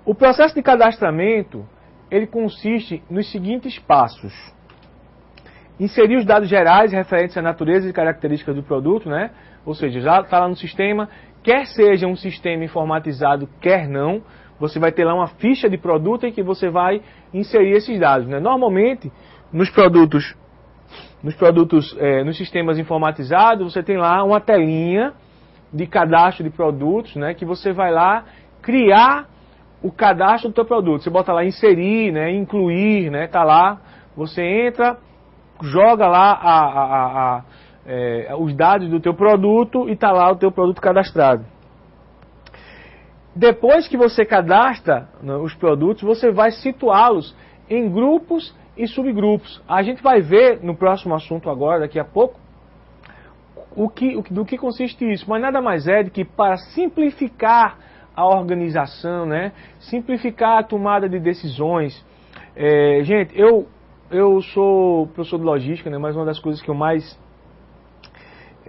O processo de cadastramento, ele consiste nos seguintes passos. Inserir os dados gerais referentes à natureza e características do produto, né? Ou seja, já está lá no sistema, quer seja um sistema informatizado, quer não, você vai ter lá uma ficha de produto em que você vai inserir esses dados, né? Normalmente, nos sistemas informatizados, você tem lá uma telinha de cadastro de produtos, né? Que você vai lá criar o cadastro do teu produto. Você bota lá inserir, né? Incluir, né? Tá lá, você entra, joga lá os dados do teu produto e está lá o teu produto cadastrado. Depois que você cadastra, né, os produtos, você vai situá-los em grupos e subgrupos. A gente vai ver no próximo assunto agora, daqui a pouco, do que consiste isso. Mas nada mais é do que para simplificar a organização, né? Simplificar a tomada de decisões. Gente, eu sou professor de logística, né? Mas uma das coisas que eu mais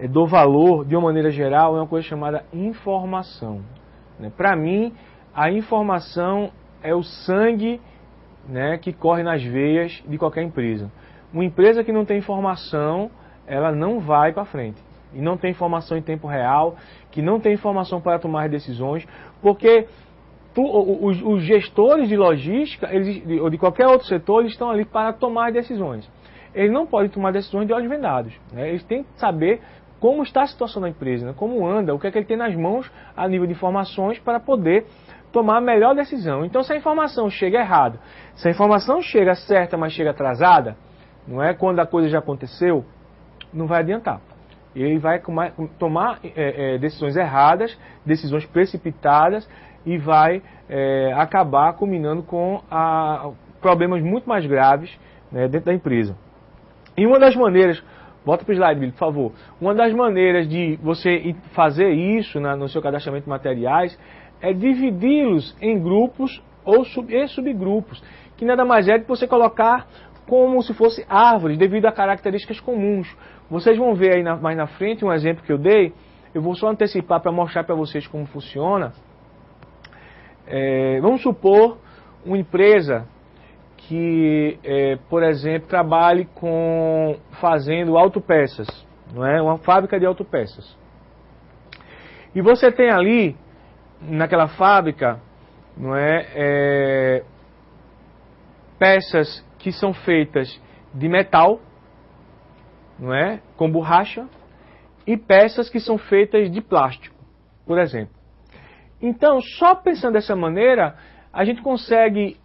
dou valor, de uma maneira geral, é uma coisa chamada informação. Né? Para mim, a informação é o sangue, né, que corre nas veias de qualquer empresa. Uma empresa que não tem informação, ela não vai para frente. E não tem informação em tempo real, que não tem informação para tomar decisões, porque os gestores de logística, ou de qualquer outro setor, eles estão ali para tomar decisões. Eles não podem tomar decisões de olhos vendados, né? Eles têm que saber como está a situação da empresa, né? Como anda, o que é que ele tem nas mãos a nível de informações para poder tomar a melhor decisão. Então, se a informação chega errada, se a informação chega certa, mas chega atrasada, não é quando a coisa já aconteceu, não vai adiantar. Ele vai tomar decisões erradas, decisões precipitadas, e vai acabar culminando com problemas muito mais graves, né, dentro da empresa. E uma das maneiras, volta para o slide, por favor, uma das maneiras de você fazer isso no seu cadastramento de materiais é dividi-los em grupos e subgrupos, que nada mais é do que você colocar como se fosse árvores, devido a características comuns. Vocês vão ver aí mais na frente um exemplo que eu dei, eu vou só antecipar para mostrar para vocês como funciona. Vamos supor uma empresa que, por exemplo, trabalhe fazendo autopeças, não é? Uma fábrica de autopeças. E você tem ali, naquela fábrica, não é, peças que são feitas de metal, não é, com borracha, e peças que são feitas de plástico, por exemplo. Então, só pensando dessa maneira, a gente consegue,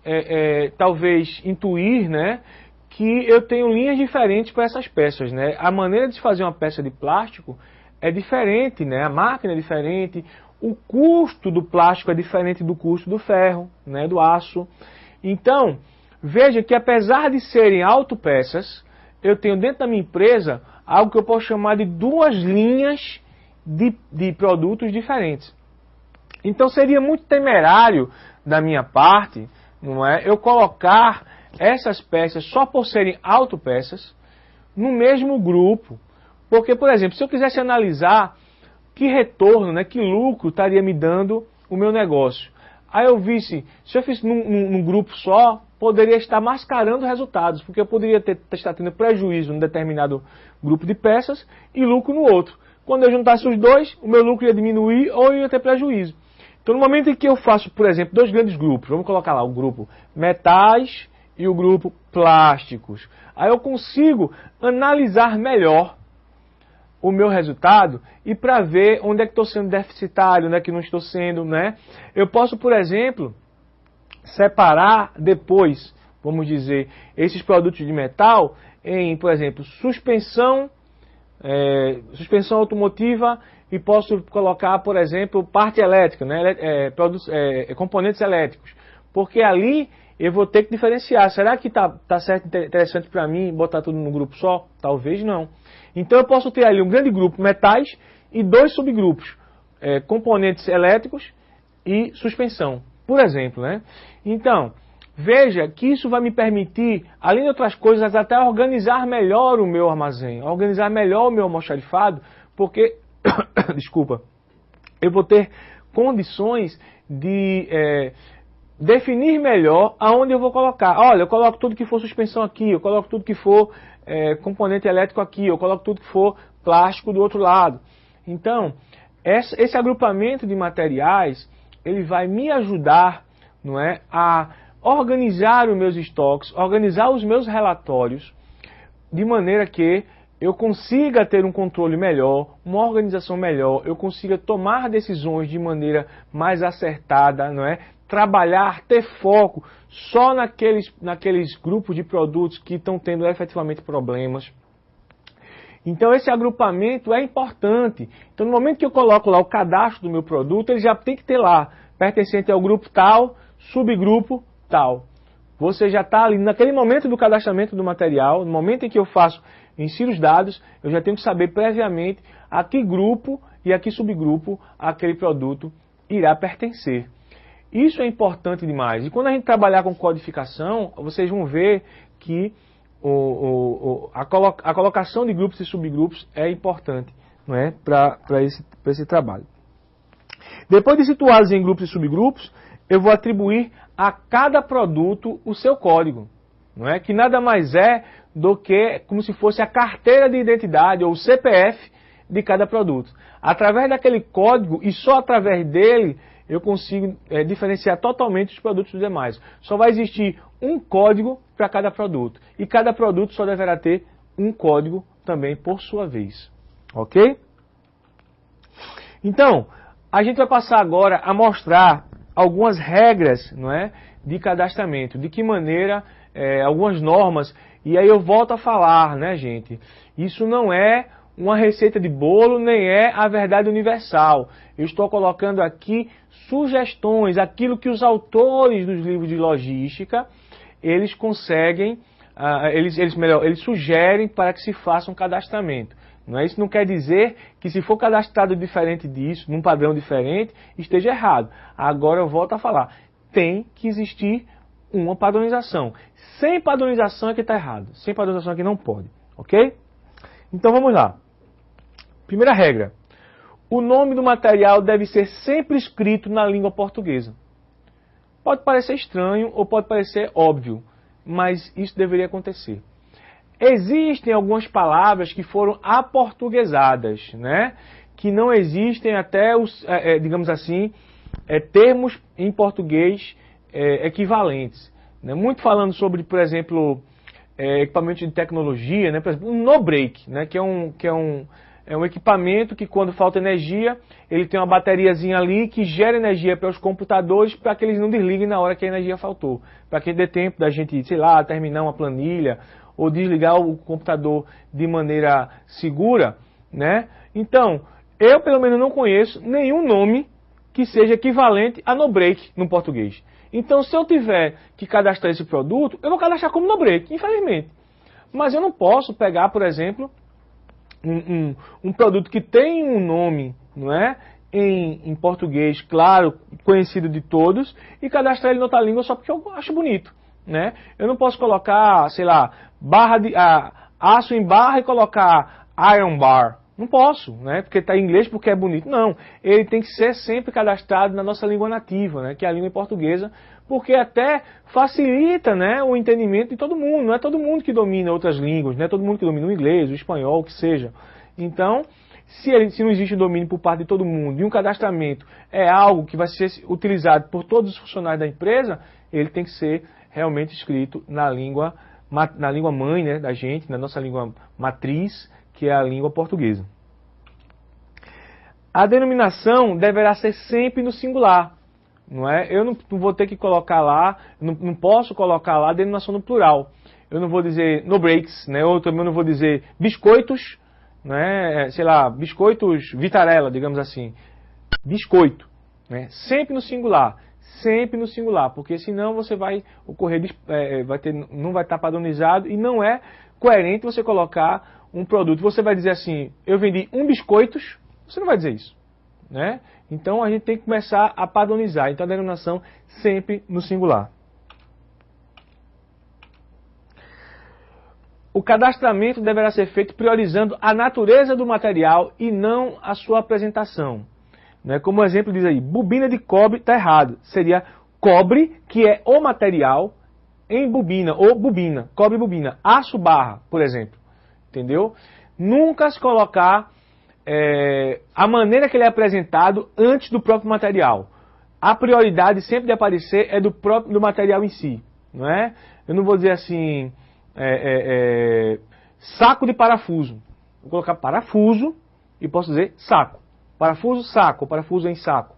talvez, intuir, né, que eu tenho linhas diferentes para essas peças, né? A maneira de fazer uma peça de plástico é diferente, né? A máquina é diferente, o custo do plástico é diferente do custo do ferro, né, do aço. Então, veja que apesar de serem autopeças, eu tenho dentro da minha empresa algo que eu posso chamar de duas linhas de produtos diferentes. Então seria muito temerário da minha parte, não é, eu colocar essas peças só por serem autopeças no mesmo grupo. Porque, por exemplo, se eu quisesse analisar que retorno, né, que lucro estaria me dando o meu negócio, aí eu visse, se eu fiz num grupo só, poderia estar mascarando resultados, porque eu poderia estar tendo prejuízo num determinado grupo de peças e lucro no outro. Quando eu juntasse os dois, o meu lucro ia diminuir ou ia ter prejuízo. Então, no momento em que eu faço, por exemplo, dois grandes grupos, vamos colocar lá o grupo metais e o grupo plásticos, aí eu consigo analisar melhor o meu resultado e para ver onde é que estou sendo deficitário, onde é que não estou sendo, né? Eu posso, por exemplo, separar depois, vamos dizer, esses produtos de metal em, por exemplo, suspensão automotiva, e posso colocar, por exemplo, parte elétrica, né? Componentes elétricos, porque ali eu vou ter que diferenciar. Será que tá certo, interessante para mim botar tudo num grupo só? Talvez não. Então eu posso ter ali um grande grupo metais e dois subgrupos, componentes elétricos e suspensão, por exemplo, né? Então, veja que isso vai me permitir, além de outras coisas, até organizar melhor o meu armazém, organizar melhor o meu almoxarifado, porque, desculpa, eu vou ter condições de definir melhor aonde eu vou colocar. Olha, eu coloco tudo que for suspensão aqui, eu coloco tudo que for componente elétrico aqui, eu coloco tudo que for plástico do outro lado. Então, esse agrupamento de materiais, ele vai me ajudar, não é, a organizar os meus estoques, organizar os meus relatórios, de maneira que eu consiga ter um controle melhor, uma organização melhor, eu consiga tomar decisões de maneira mais acertada, não é? Trabalhar, ter foco só naqueles grupos de produtos que estão tendo efetivamente problemas. Então esse agrupamento é importante. Então no momento que eu coloco lá o cadastro do meu produto, ele já tem que ter lá, pertencente ao grupo tal, subgrupo tal. Você já está ali, naquele momento do cadastramento do material, no momento em que eu insiro os dados, eu já tenho que saber previamente a que grupo e a que subgrupo aquele produto irá pertencer. Isso é importante demais. E quando a gente trabalhar com codificação, vocês vão ver que a colocação de grupos e subgrupos é importante, não é, para esse trabalho. Depois de situados em grupos e subgrupos, eu vou atribuir a cada produto o seu código, não é? Que nada mais é do que como se fosse a carteira de identidade ou o CPF de cada produto. Através daquele código e só através dele eu consigo diferenciar totalmente os produtos dos demais. Só vai existir um código para cada produto e cada produto só deverá ter um código também por sua vez. Ok? Então, a gente vai passar agora a mostrar algumas regras, não é, de cadastramento, de que maneira, algumas normas, e aí eu volto a falar, né, gente, isso não é uma receita de bolo, nem é a verdade universal. Eu estou colocando aqui sugestões, aquilo que os autores dos livros de logística, eles conseguem, eles sugerem para que se faça um cadastramento. Não é? Isso não quer dizer que se for cadastrado diferente disso, num padrão diferente, esteja errado. Agora eu volto a falar, tem que existir uma padronização. Sem padronização é que está errado. Sem padronização é que não pode. Ok? Então vamos lá. Primeira regra. O nome do material deve ser sempre escrito na língua portuguesa. Pode parecer estranho ou pode parecer óbvio, mas isso deveria acontecer. Existem algumas palavras que foram aportuguesadas, né? Que não existem até digamos assim, termos em português equivalentes. Né? Muito falando sobre, por exemplo, equipamento de tecnologia, né? Por exemplo, um no-break, né? que é um equipamento que quando falta energia, ele tem uma bateriazinha ali que gera energia para os computadores para que eles não desliguem na hora que a energia faltou. Para que dê tempo da gente, sei lá, terminar uma planilha ou desligar o computador de maneira segura, né? Então, eu pelo menos não conheço nenhum nome que seja equivalente a no-break no português. Então, se eu tiver que cadastrar esse produto, eu vou cadastrar como no-break, infelizmente. Mas eu não posso pegar, por exemplo, um produto que tem um nome, não é? Em português, claro, conhecido de todos, e cadastrar ele em outra língua só porque eu acho bonito, né? Eu não posso colocar, sei lá, aço em barra e colocar iron bar. Não posso, né? Porque está em inglês, porque é bonito. Não, ele tem que ser sempre cadastrado na nossa língua nativa, né? Que é a língua portuguesa, porque até facilita, né, o entendimento de todo mundo. Não é todo mundo que domina outras línguas, não é todo mundo que domina o inglês, o espanhol, o que seja. Então, se não existe domínio por parte de todo mundo e um cadastramento é algo que vai ser utilizado por todos os funcionários da empresa, ele tem que ser realmente escrito na língua mãe, né, da gente, na nossa língua matriz, que é a língua portuguesa. A denominação deverá ser sempre no singular, não é? Eu não vou ter que colocar lá, não posso colocar lá a denominação no plural. Eu não vou dizer no breaks, né? Ou também não vou dizer biscoitos, né? Sei lá, biscoitos Vitarella, digamos assim. Biscoito, né? Sempre no singular. Sempre no singular, porque senão você vai ocorrer, não vai estar padronizado e não é coerente você colocar um produto. Você vai dizer assim, eu vendi um biscoitos, você não vai dizer isso, né? Então a gente tem que começar a padronizar. Então a denominação sempre no singular. O cadastramento deverá ser feito priorizando a natureza do material e não a sua apresentação. Né? Como o exemplo diz aí, bobina de cobre está errado. Seria cobre, que é o material, em bobina, ou bobina, cobre e bobina, aço barra, por exemplo, entendeu? Nunca se colocar a maneira que ele é apresentado antes do próprio material. A prioridade sempre de aparecer é do material em si, não é? Eu não vou dizer assim, saco de parafuso. Vou colocar parafuso e posso dizer saco. Parafuso, saco, parafuso em saco.